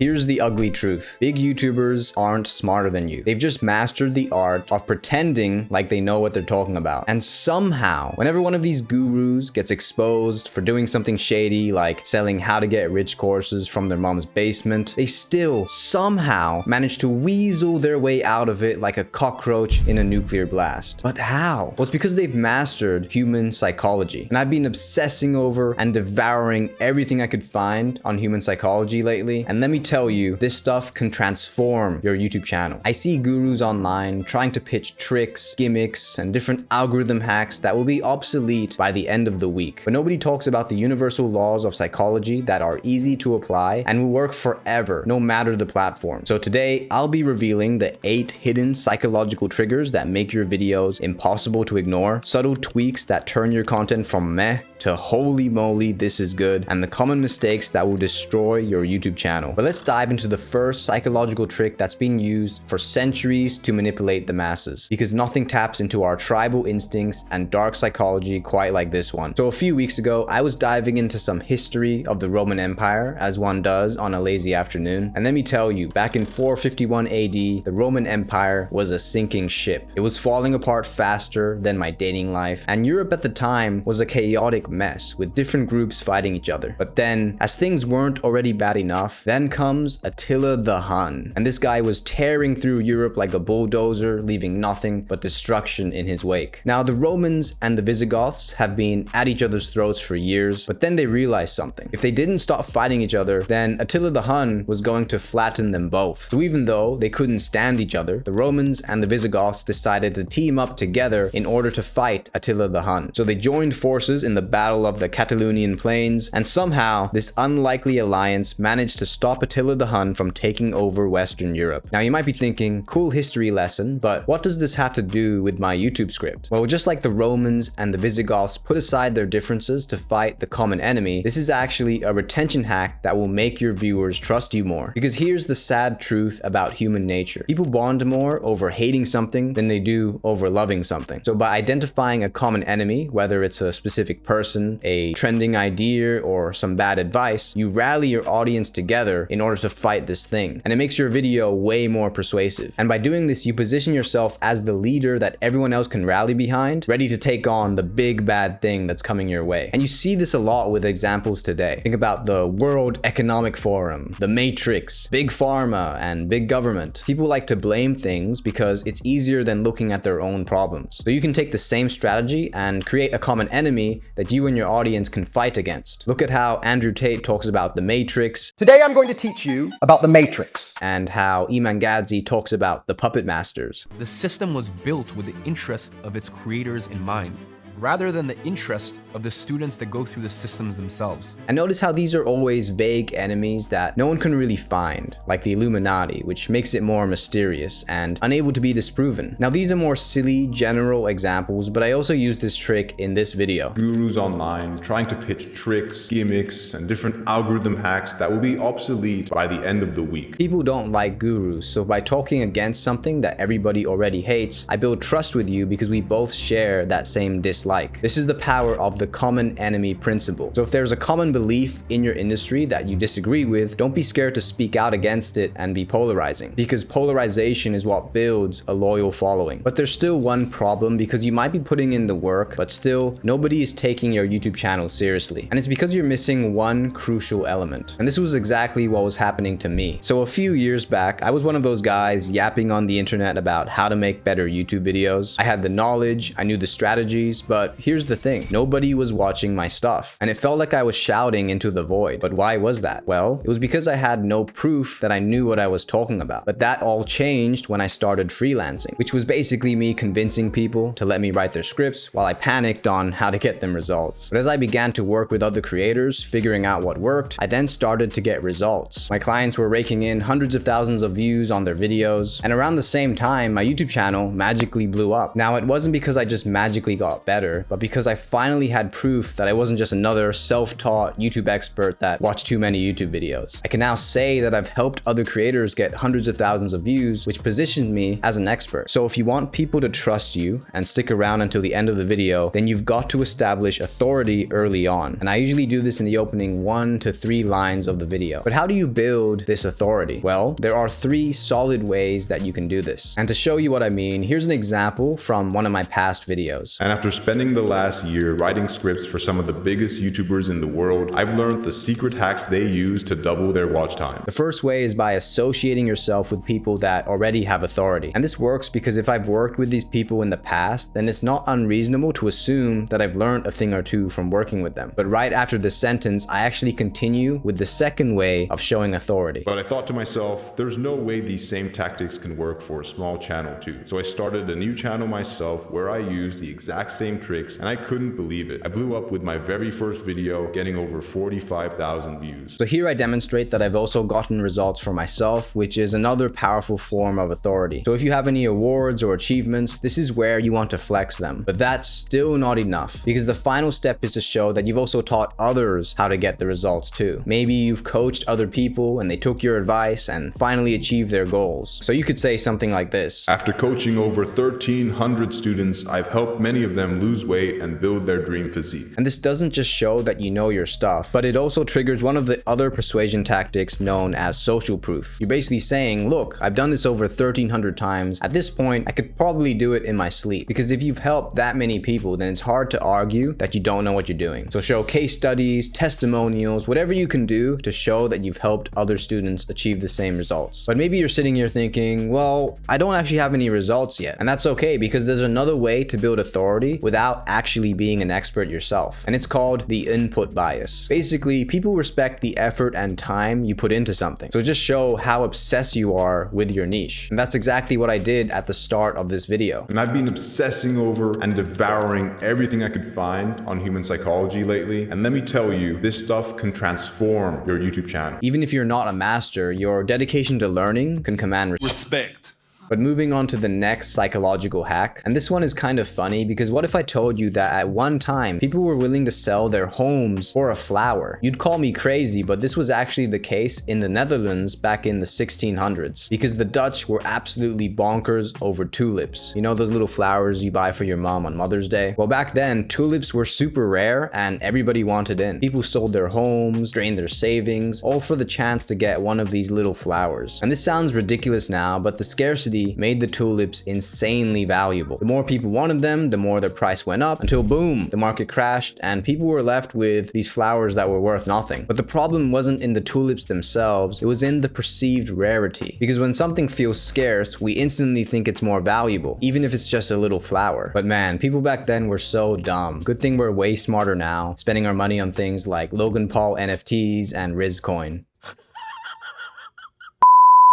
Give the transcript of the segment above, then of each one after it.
Here's the ugly truth. Big YouTubers aren't smarter than you. They've just mastered the art of pretending like they know what they're talking about. And somehow, whenever one of these gurus gets exposed for doing something shady like selling how to get rich courses from their mom's basement, they still somehow manage to weasel their way out of it like a cockroach in a nuclear blast. But how? Well, it's because they've mastered human psychology. And I've been obsessing over and devouring everything I could find on human psychology lately. And let me tell you, this stuff can transform your YouTube channel. I see gurus online trying to pitch tricks, gimmicks, and different algorithm hacks that will be obsolete by the end of the week. But nobody talks about the universal laws of psychology that are easy to apply and will work forever, no matter the platform. So today, I'll be revealing the 8 hidden psychological triggers that make your videos impossible to ignore, subtle tweaks that turn your content from meh to holy moly, this is good, and the common mistakes that will destroy your YouTube channel. But let's dive into the first psychological trick that's been used for centuries to manipulate the masses, because nothing taps into our tribal instincts and dark psychology quite like this one. So a few weeks ago, I was diving into some history of the Roman Empire, as one does on a lazy afternoon, and let me tell you, back in 451 AD, the Roman Empire was a sinking ship. It was falling apart faster than my dating life, and Europe at the time was a chaotic mess with different groups fighting each other. But then, as things weren't already bad enough, then comes Attila the Hun, and this guy was tearing through Europe like a bulldozer, leaving nothing but destruction in his wake. Now, the Romans and the Visigoths have been at each other's throats for years, but then they realized something. If they didn't stop fighting each other, then Attila the Hun was going to flatten them both. So even though they couldn't stand each other, the Romans and the Visigoths decided to team up together in order to fight Attila the Hun. So they joined forces in the Battle of the Catalonian Plains, and somehow this unlikely alliance managed to stop Attila the Hun from taking over Western Europe. Now you might be thinking, cool history lesson, but what does this have to do with my YouTube script? Well, just like the Romans and the Visigoths put aside their differences to fight the common enemy, this is actually a retention hack that will make your viewers trust you more. Because here's the sad truth about human nature. People bond more over hating something than they do over loving something. So by identifying a common enemy, whether it's a specific person, a trending idea, or some bad advice, you rally your audience together in order to fight this thing. And it makes your video way more persuasive. And by doing this, you position yourself as the leader that everyone else can rally behind, ready to take on the big bad thing that's coming your way. And you see this a lot with examples today. Think about the World Economic Forum, the Matrix, Big Pharma, and big government. People like to blame things because it's easier than looking at their own problems. So you can take the same strategy and create a common enemy that you and your audience can fight against. Look at how Andrew Tate talks about the Matrix. Today I'm going to teach you about the Matrix. And how Iman Gadzi talks about the puppet masters. The system was built with the interest of its creators in mind, rather than the interest of the students that go through the systems themselves. And notice how these are always vague enemies that no one can really find, like the Illuminati, which makes it more mysterious and unable to be disproven. Now these are more silly, general examples, but I also use this trick in this video. Gurus online trying to pitch tricks, gimmicks, and different algorithm hacks that will be obsolete by the end of the week. People don't like gurus, so by talking against something that everybody already hates, I build trust with you because we both share that same dislike. This is the power of the common enemy principle. So if there's a common belief in your industry that you disagree with, don't be scared to speak out against it and be polarizing, because polarization is what builds a loyal following. But there's still one problem, because you might be putting in the work, but still nobody is taking your YouTube channel seriously. And it's because you're missing one crucial element. And this was exactly what was happening to me. So a few years back, I was one of those guys yapping on the internet about how to make better YouTube videos. I had the knowledge, I knew the strategies, but here's the thing, nobody was watching my stuff, and it felt like I was shouting into the void. But why was that? Well, it was because I had no proof that I knew what I was talking about. But that all changed when I started freelancing, which was basically me convincing people to let me write their scripts while I panicked on how to get them results. But as I began to work with other creators, figuring out what worked, I then started to get results. My clients were raking in hundreds of thousands of views on their videos, and around the same time, my YouTube channel magically blew up. Now, it wasn't because I just magically got better. better, but because I finally had proof that I wasn't just another self-taught YouTube expert that watched too many YouTube videos. I can now say that I've helped other creators get hundreds of thousands of views, which positions me as an expert. So if you want people to trust you and stick around until the end of the video, then you've got to establish authority early on. And I usually do this in the opening 1 to 3 lines of the video. But how do you build this authority? Well, there are 3 solid ways that you can do this. And to show you what I mean, here's an example from one of my past videos. And after spending the last year writing scripts for some of the biggest YouTubers in the world, I've learned the secret hacks they use to double their watch time. The first way is by associating yourself with people that already have authority. And this works because if I've worked with these people in the past, then it's not unreasonable to assume that I've learned a thing or two from working with them. But right after this sentence, I actually continue with the second way of showing authority. But I thought to myself, there's no way these same tactics can work for a small channel too. So I started a new channel myself where I used the exact same tricks, and I couldn't believe it. I blew up with my very first video, getting over 45,000 views. So here I demonstrate that I've also gotten results for myself, which is another powerful form of authority. So if you have any awards or achievements, this is where you want to flex them. But that's still not enough, because the final step is to show that you've also taught others how to get the results too. Maybe you've coached other people and they took your advice and finally achieved their goals. So you could say something like this. After coaching over 1,300 students, I've helped many of them lose weight and build their dream physique. And this doesn't just show that you know your stuff, but it also triggers one of the other persuasion tactics known as social proof. You're basically saying, look, I've done this over 1,300 times. At this point, I could probably do it in my sleep. Because if you've helped that many people, then it's hard to argue that you don't know what you're doing. So show case studies, testimonials, whatever you can do to show that you've helped other students achieve the same results. But maybe you're sitting here thinking, well, I don't actually have any results yet. And that's okay, because there's another way to build authority without actually being an expert yourself. And it's called the input bias. Basically, people respect the effort and time you put into something. So just show how obsessed you are with your niche. And that's exactly what I did at the start of this video. And I've been obsessing over and devouring everything I could find on human psychology lately. And let me tell you, this stuff can transform your YouTube channel. Even if you're not a master, your dedication to learning can command respect. But moving on to the next psychological hack, and this one is kind of funny because what if I told you that at one time people were willing to sell their homes for a flower? You'd call me crazy, but this was actually the case in the Netherlands back in the 1600s because the Dutch were absolutely bonkers over tulips. You know those little flowers you buy for your mom on Mother's Day? Well, back then tulips were super rare and everybody wanted in. People sold their homes, drained their savings, all for the chance to get one of these little flowers. And this sounds ridiculous now, but the scarcity made the tulips insanely valuable. The more people wanted them, the more their price went up until boom, the market crashed and people were left with these flowers that were worth nothing. But the problem wasn't in the tulips themselves, it was in the perceived rarity. Because when something feels scarce, we instantly think it's more valuable, even if it's just a little flower. But man, people back then were so dumb. Good thing we're way smarter now, spending our money on things like Logan Paul NFTs and Rizcoin.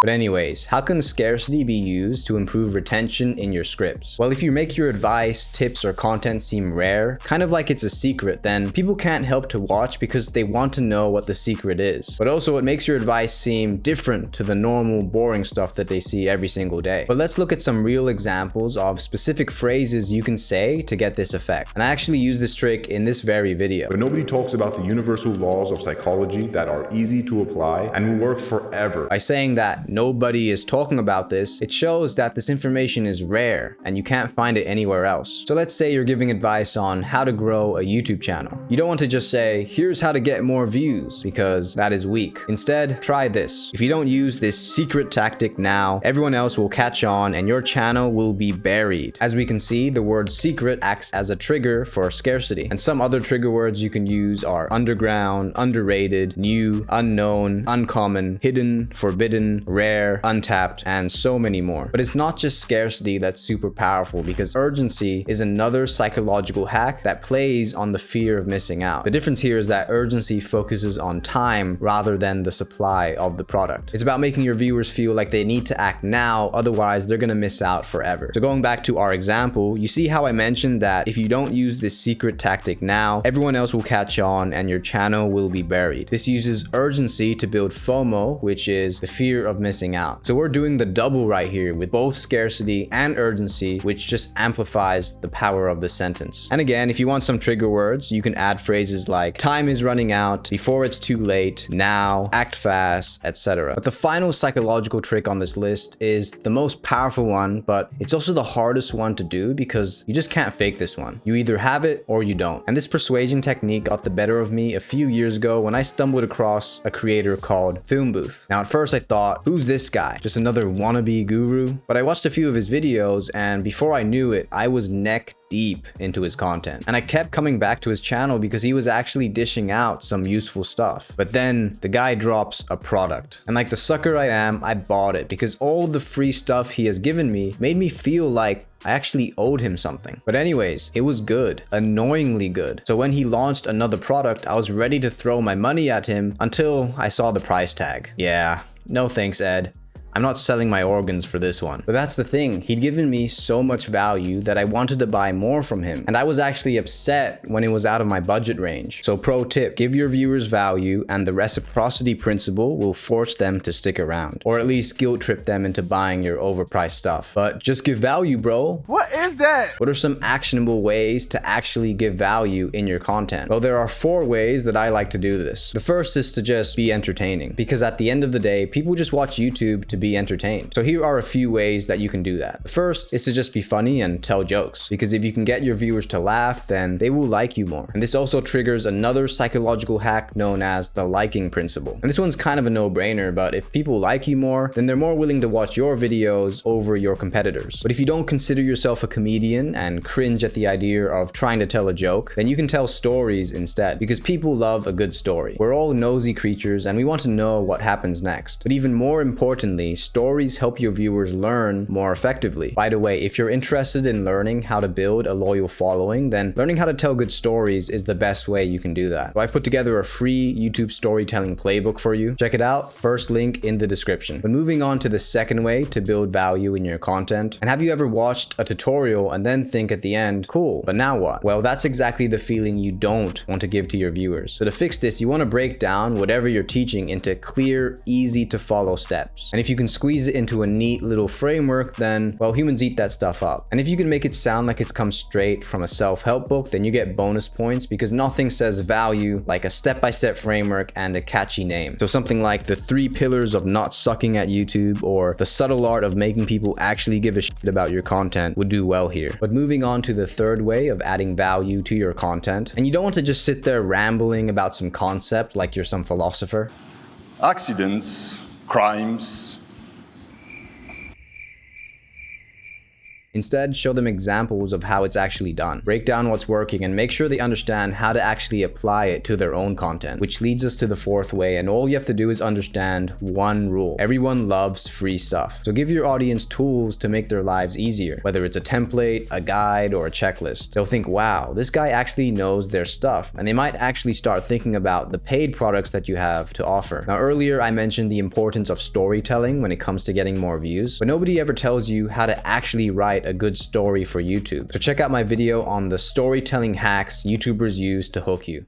But anyways, how can scarcity be used to improve retention in your scripts? Well, if you make your advice, tips, or content seem rare, kind of like it's a secret, then people can't help to watch because they want to know what the secret is. But also it makes your advice seem different to the normal, boring stuff that they see every single day. But let's look at some real examples of specific phrases you can say to get this effect. And I actually use this trick in this very video. But nobody talks about the universal laws of psychology that are easy to apply and will work forever. By saying that nobody is talking about this, it shows that this information is rare and you can't find it anywhere else. So let's say you're giving advice on how to grow a YouTube channel. You don't want to just say, here's how to get more views, because that is weak. Instead, try this. If you don't use this secret tactic now, everyone else will catch on and your channel will be buried. As we can see, the word secret acts as a trigger for scarcity. And some other trigger words you can use are underground, underrated, new, unknown, uncommon, hidden, forbidden, rare, untapped, and so many more. But it's not just scarcity that's super powerful, because urgency is another psychological hack that plays on the fear of missing out. The difference here is that urgency focuses on time rather than the supply of the product. It's about making your viewers feel like they need to act now, otherwise they're gonna miss out forever. So going back to our example, you see how I mentioned that if you don't use this secret tactic now, everyone else will catch on and your channel will be buried. This uses urgency to build FOMO, which is the fear of missing missing out. So we're doing the double right here with both scarcity and urgency, which just amplifies the power of the sentence. And again, if you want some trigger words, you can add phrases like time is running out, before it's too late, now, act fast, etc. But the final psychological trick on this list is the most powerful one, but it's also the hardest one to do because you just can't fake this one. You either have it or you don't. And this persuasion technique got the better of me a few years ago when I stumbled across a creator called Film Booth. Now at first I thought, who's this guy? Just another wannabe guru? But I watched a few of his videos and before I knew it, I was neck deep into his content. And I kept coming back to his channel because he was actually dishing out some useful stuff. But then the guy drops a product. And like the sucker I am, I bought it because all the free stuff he has given me made me feel like I actually owed him something. But anyways, it was good, annoyingly good. So when he launched another product, I was ready to throw my money at him until I saw the price tag. Yeah, no thanks, Ed. I'm not selling my organs for this one. But that's the thing, he'd given me so much value that I wanted to buy more from him. And I was actually upset when it was out of my budget range. So pro tip, give your viewers value and the reciprocity principle will force them to stick around. Or at least guilt trip them into buying your overpriced stuff. But just give value, bro. What is that? What are some actionable ways to actually give value in your content? Well, there are 4 ways that I like to do this. The first is to just be entertaining. Because at the end of the day, people just watch YouTube to be entertained. So here are a few ways that you can do that. The first is to just be funny and tell jokes, because if you can get your viewers to laugh, then they will like you more. And this also triggers another psychological hack known as the liking principle. And this one's kind of a no-brainer, but if people like you more, then they're more willing to watch your videos over your competitors. But if you don't consider yourself a comedian and cringe at the idea of trying to tell a joke, then you can tell stories instead, because people love a good story. We're all nosy creatures and we want to know what happens next. But even more importantly, stories help your viewers learn more effectively. By the way, if you're interested in learning how to build a loyal following, then learning how to tell good stories is the best way you can do that. So I've put together a free YouTube storytelling playbook for you. Check it out, first link in the description. But moving on to the second way to build value in your content. And have you ever watched a tutorial and then think at the end, cool, but now what? Well, that's exactly the feeling you don't want to give to your viewers. So to fix this, you want to break down whatever you're teaching into clear, easy to follow steps. And if you can squeeze it into a neat little framework, then, well, humans eat that stuff up. And if you can make it sound like it's come straight from a self-help book, then you get bonus points because nothing says value like a step-by-step framework and a catchy name. So something like the 3 pillars of not sucking at YouTube or the subtle art of making people actually give a shit about your content would do well here. But moving on to the third way of adding value to your content, and you don't want to just sit there rambling about some concept like you're some philosopher. Accidents, crimes. Instead, show them examples of how it's actually done. Break down what's working and make sure they understand how to actually apply it to their own content, which leads us to the 4th way, and all you have to do is understand one rule. Everyone loves free stuff. So give your audience tools to make their lives easier, whether it's a template, a guide, or a checklist. They'll think, wow, this guy actually knows their stuff, and they might actually start thinking about the paid products that you have to offer. Now, earlier I mentioned the importance of storytelling when it comes to getting more views, but nobody ever tells you how to actually write a good story for YouTube. So check out my video on the storytelling hacks YouTubers use to hook you.